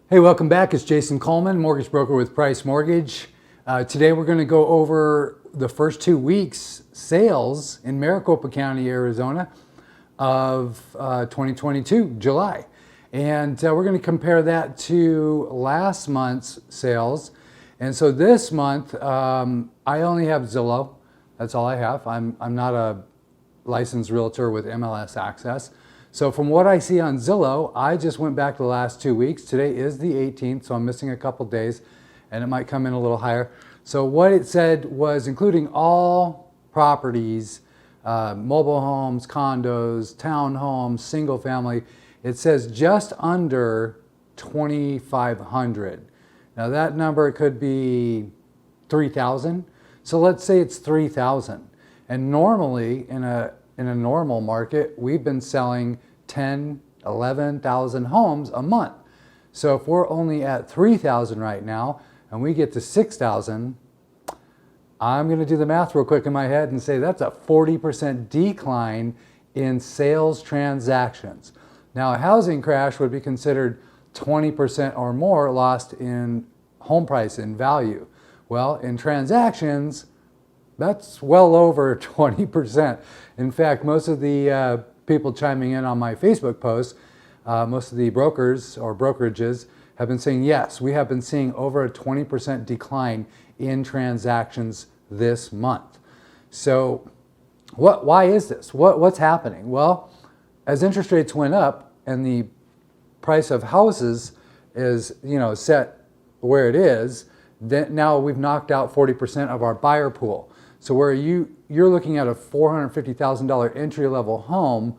Hey, welcome back. It's Jason Coleman, mortgage broker with Price Mortgage. Today we're going to go over the first 2 weeks sales in Maricopa County, Arizona of 2022, July. And we're going to compare that to last month's sales. And so this month, I only have Zillow. That's all I have. I'm not a licensed realtor with MLS access. So from what I see on Zillow, I just went back to the last 2 weeks. Today is the 18th, so I'm missing a couple days, and it might come in a little higher. So what it said was including all properties, mobile homes, condos, townhomes, single family, it says just under 2,500. Now that number could be 3,000. So let's say it's 3,000. And normally in a normal market, we've been selling 10, 11,000 homes a month. So if we're only at 3,000 right now and we get to 6,000, I'm going to do the math real quick in my head and say that's a 40% decline in sales transactions. Now a housing crash would be considered 20% or more lost in home price and value. Well, in transactions, that's well over 20%. In fact, most of the people chiming in on my Facebook posts, most of the brokers or brokerages have been saying, yes, we have been seeing over a 20% decline in transactions this month. So why is this? What's happening? Well, as interest rates went up and the price of houses is set where it is, then now we've knocked out 40% of our buyer pool. So where you're looking at a $450,000 entry-level home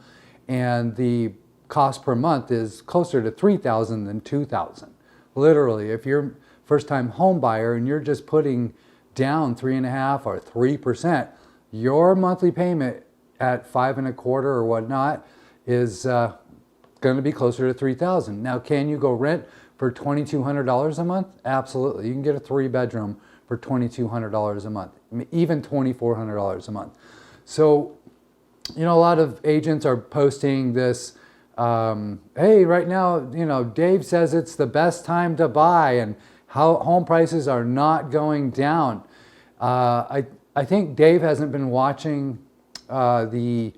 and the cost per month is closer to $3,000 than $2,000. Literally, if you're a first-time home buyer and you're just putting down 3.5% or 3%, your monthly payment at 5.25% or whatnot is going to be closer to $3,000. Now, can you go rent for $2,200 a month? Absolutely. You can get a 3-bedroom for $2,200 a month, even $2,400 a month. So, a lot of agents are posting this, hey, right now, Dave says it's the best time to buy and how home prices are not going down. I think Dave hasn't been watching the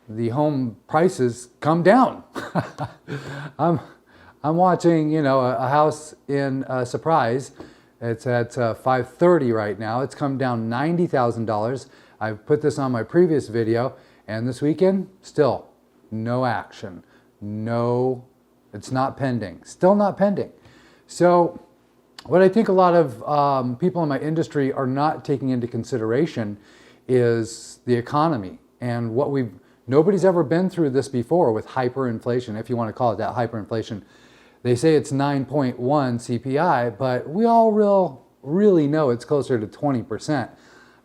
home prices come down. I'm watching, a house in Surprise. It's at $530 right now. It's come down $90,000. I've put this on my previous video, and this weekend, still no action. No, it's not pending. Still not pending. So what I think a lot of people in my industry are not taking into consideration is the economy and nobody's ever been through this before with hyperinflation, if you want to call it that, hyperinflation. They say it's 9.1 CPI, but we all really know it's closer to 20%.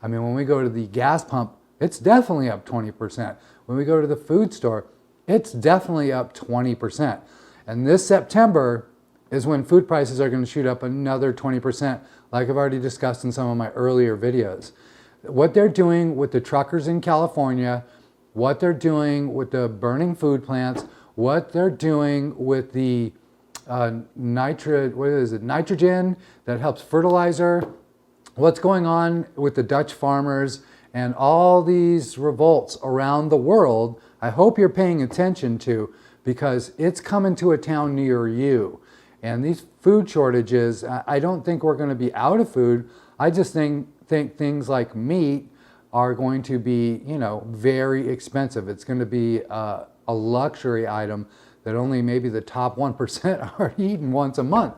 I mean, when we go to the gas pump, it's definitely up 20%. When we go to the food store, it's definitely up 20%. And this September is when food prices are going to shoot up another 20%, like I've already discussed in some of my earlier videos. What they're doing with the truckers in California, what they're doing with the burning food plants, what they're doing with the nitrogen that helps fertilizer, what's going on with the Dutch farmers and all these revolts around the world, I hope you're paying attention to, because it's coming to a town near you. And these food shortages, I don't think we're going to be out of food. I just think things like meat are going to be, very expensive. It's going to be a luxury item that only maybe the top 1% are eating once a month.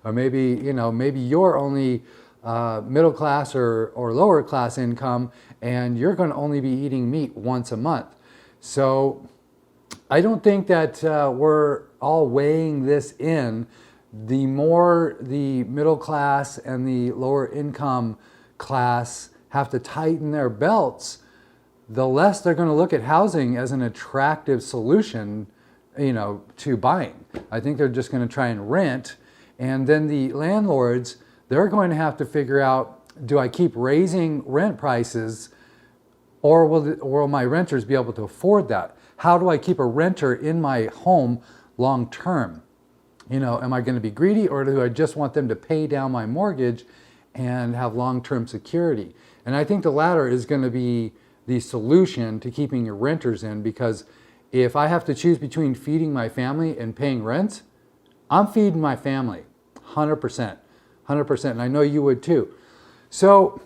Or maybe, maybe you're only middle class or lower class income and you're going to only be eating meat once a month. So I don't think that we're all weighing this in. The more the middle class and the lower income class have to tighten their belts, the less they're going to look at housing as an attractive solution, to buying. I think they're just going to try and rent. And then the landlords, they're going to have to figure out, do I keep raising rent prices, or will my renters be able to afford that? How do I keep a renter in my home long term? am I going to be greedy, or do I just want them to pay down my mortgage and have long-term security? And I think the latter is going to be the solution to keeping your renters in, because if I have to choose between feeding my family and paying rent, I'm feeding my family 100%, 100%. And I know you would too. So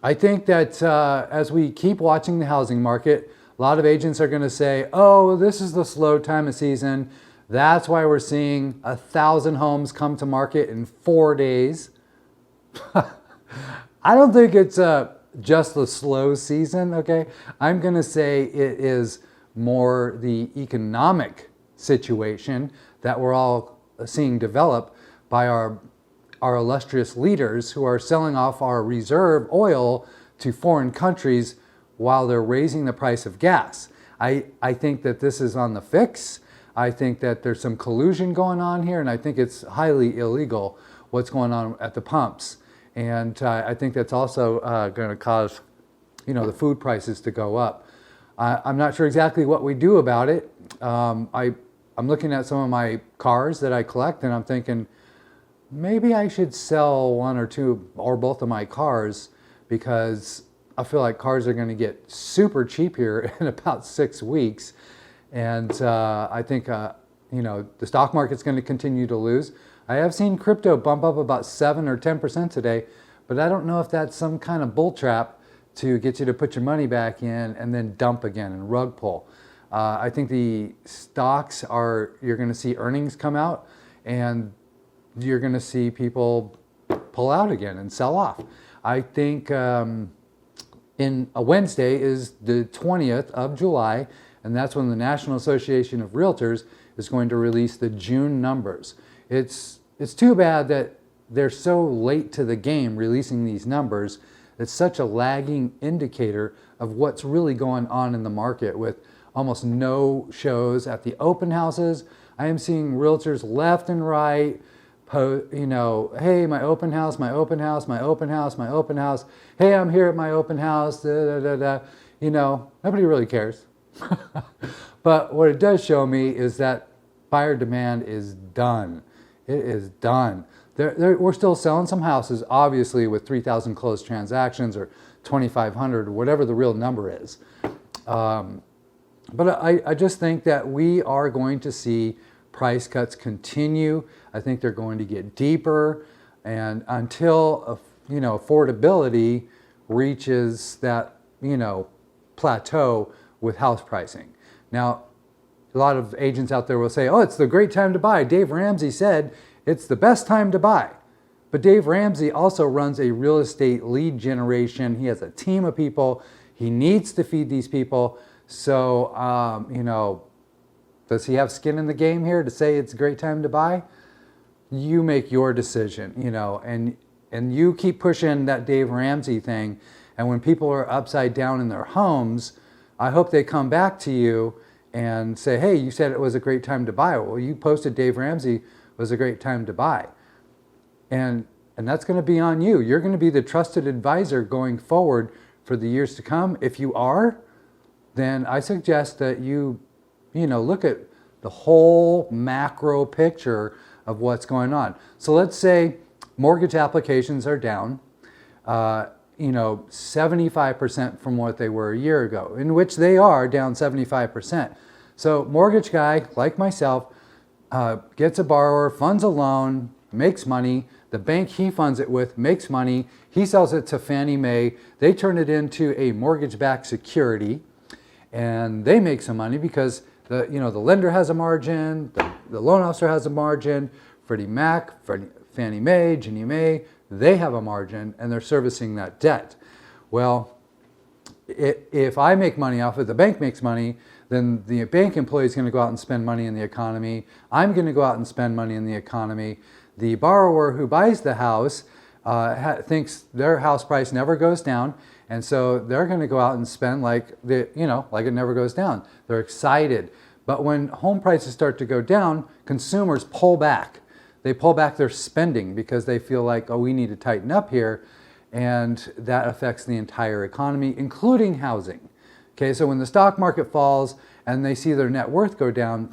I think that as we keep watching the housing market, a lot of agents are going to say, oh, this is the slow time of season. That's why we're seeing 1,000 homes come to market in 4 days. I don't think it's just the slow season, okay? I'm going to say it is more the economic situation that we're all seeing develop by our illustrious leaders who are selling off our reserve oil to foreign countries while they're raising the price of gas. I think that this is on the fix. I think that there's some collusion going on here, and I think it's highly illegal what's going on at the pumps. And I think that's also going to cause, the food prices to go up. I'm not sure exactly what we do about it. I'm looking at some of my cars that I collect, and I'm thinking, maybe I should sell one or two or both of my cars, because I feel like cars are going to get super cheap here in about 6 weeks. And I think, the stock market's going to continue to lose. I have seen crypto bump up about 7 or 10% today, but I don't know if that's some kind of bull trap to get you to put your money back in and then dump again and rug pull. I think the stocks you're going to see earnings come out, and you're going to see people pull out again and sell off. I think in a Wednesday is the 20th of July, and that's when the National Association of Realtors is going to release the June numbers. It's too bad that they're so late to the game releasing these numbers. It's such a lagging indicator of what's really going on in the market, with almost no shows at the open houses. I am seeing realtors left and right hey, my open house, my open house, my open house, my open house. Hey, I'm here at my open house. Da, da, da, da. Nobody really cares. But what it does show me is that buyer demand is done. It is done. We're still selling some houses, obviously, with 3,000 closed transactions or 2,500, whatever the real number is. But I just think that we are going to see price cuts continue. I think they're going to get deeper, and until affordability reaches that plateau with house pricing. Now, a lot of agents out there will say, oh, it's the great time to buy. Dave Ramsey said it's the best time to buy. But Dave Ramsey also runs a real estate lead generation. He has a team of people. He needs to feed these people. So, does he have skin in the game here to say it's a great time to buy? You make your decision, and you keep pushing that Dave Ramsey thing. And when people are upside down in their homes, I hope they come back to you and say, hey, you said it was a great time to buy. Well, you posted Dave Ramsey was a great time to buy. And that's going to be on you. You're going to be the trusted advisor going forward for the years to come. If you are, then I suggest that you look at the whole macro picture of what's going on. So let's say mortgage applications are down, 75% from what they were a year ago, in which they are down 75%. So mortgage guy, like myself, gets a borrower, funds a loan, makes money. The bank he funds it with makes money. He sells it to Fannie Mae. They turn it into a mortgage-backed security, and they make some money because the lender has a margin, the loan officer has a margin, Freddie Mac, Fannie Mae, Ginnie Mae, they have a margin, and they're servicing that debt. Well, if I make money off it, the bank makes money, then the bank employee is going to go out and spend money in the economy. I'm going to go out and spend money in the economy. The borrower who buys the house thinks their house price never goes down, and so they're going to go out and spend like it never goes down. They're excited. But when home prices start to go down, consumers pull back. They pull back their spending because they feel like, oh, we need to tighten up here, and that affects the entire economy, including housing. Okay, so when the stock market falls and they see their net worth go down,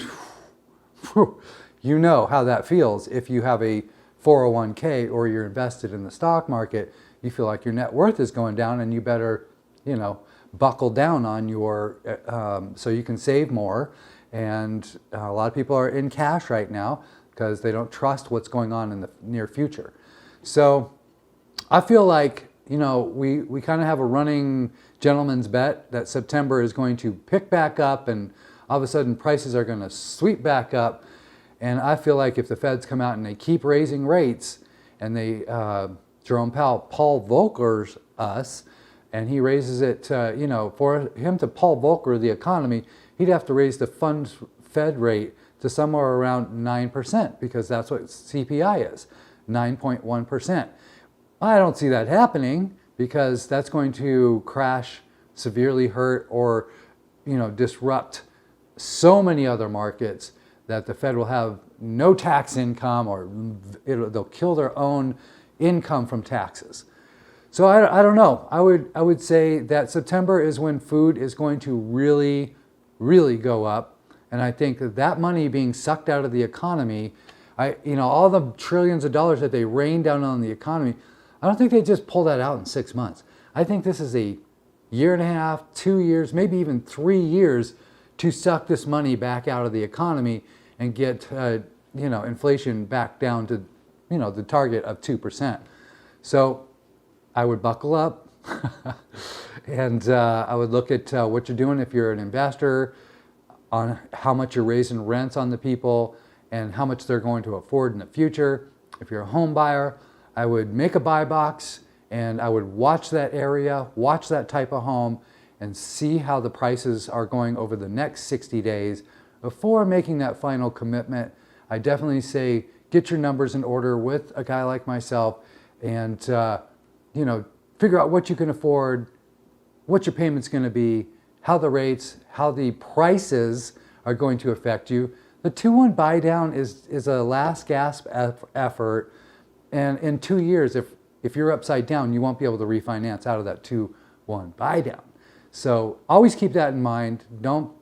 you know how that feels. If you have a 401k or you're invested in the stock market, you feel like your net worth is going down, and you better, buckle down on your, so you can save more. And a lot of people are in cash right now because they don't trust what's going on in the near future. So I feel like, we kind of have a running gentleman's bet that September is going to pick back up, and all of a sudden prices are going to sweep back up. And I feel like if the Feds come out and they keep raising rates, and Jerome Powell, Paul Volckers us, and he raises it, for him to Paul Volcker the economy, he'd have to raise the Fed rate to somewhere around 9%, because that's what CPI is, 9.1%. I don't see that happening, because that's going to crash, severely hurt, or disrupt so many other markets that the Fed will have no tax income, or they'll kill their own income from taxes. So I don't know. I would say that September is when food is going to really, really go up. And I think that money being sucked out of the economy, all the trillions of dollars that they rain down on the economy, I don't think they just pull that out in 6 months. I think this is a year and a half, 2 years, maybe even 3 years to suck this money back out of the economy and get inflation back down to the target of 2%. So I would buckle up and I would look at what you're doing if you're an investor, on how much you're raising rents on the people and how much they're going to afford in the future. If you're a home buyer, I would make a buy box, and I would watch that area, watch that type of home, and see how the prices are going over the next 60 days before making that final commitment. I definitely say get your numbers in order with a guy like myself, and figure out what you can afford, what your payment's going to be, how the rates, how the prices are going to affect you. The 2-1 buy down is a last gasp effort, and in 2 years, if you're upside down, you won't be able to refinance out of that 2-1 buy down. So always keep that in mind. Don't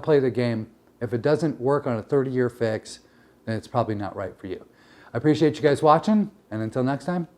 play the game. If it doesn't work on a 30-year fix, then it's probably not right for you. I appreciate you guys watching, and until next time,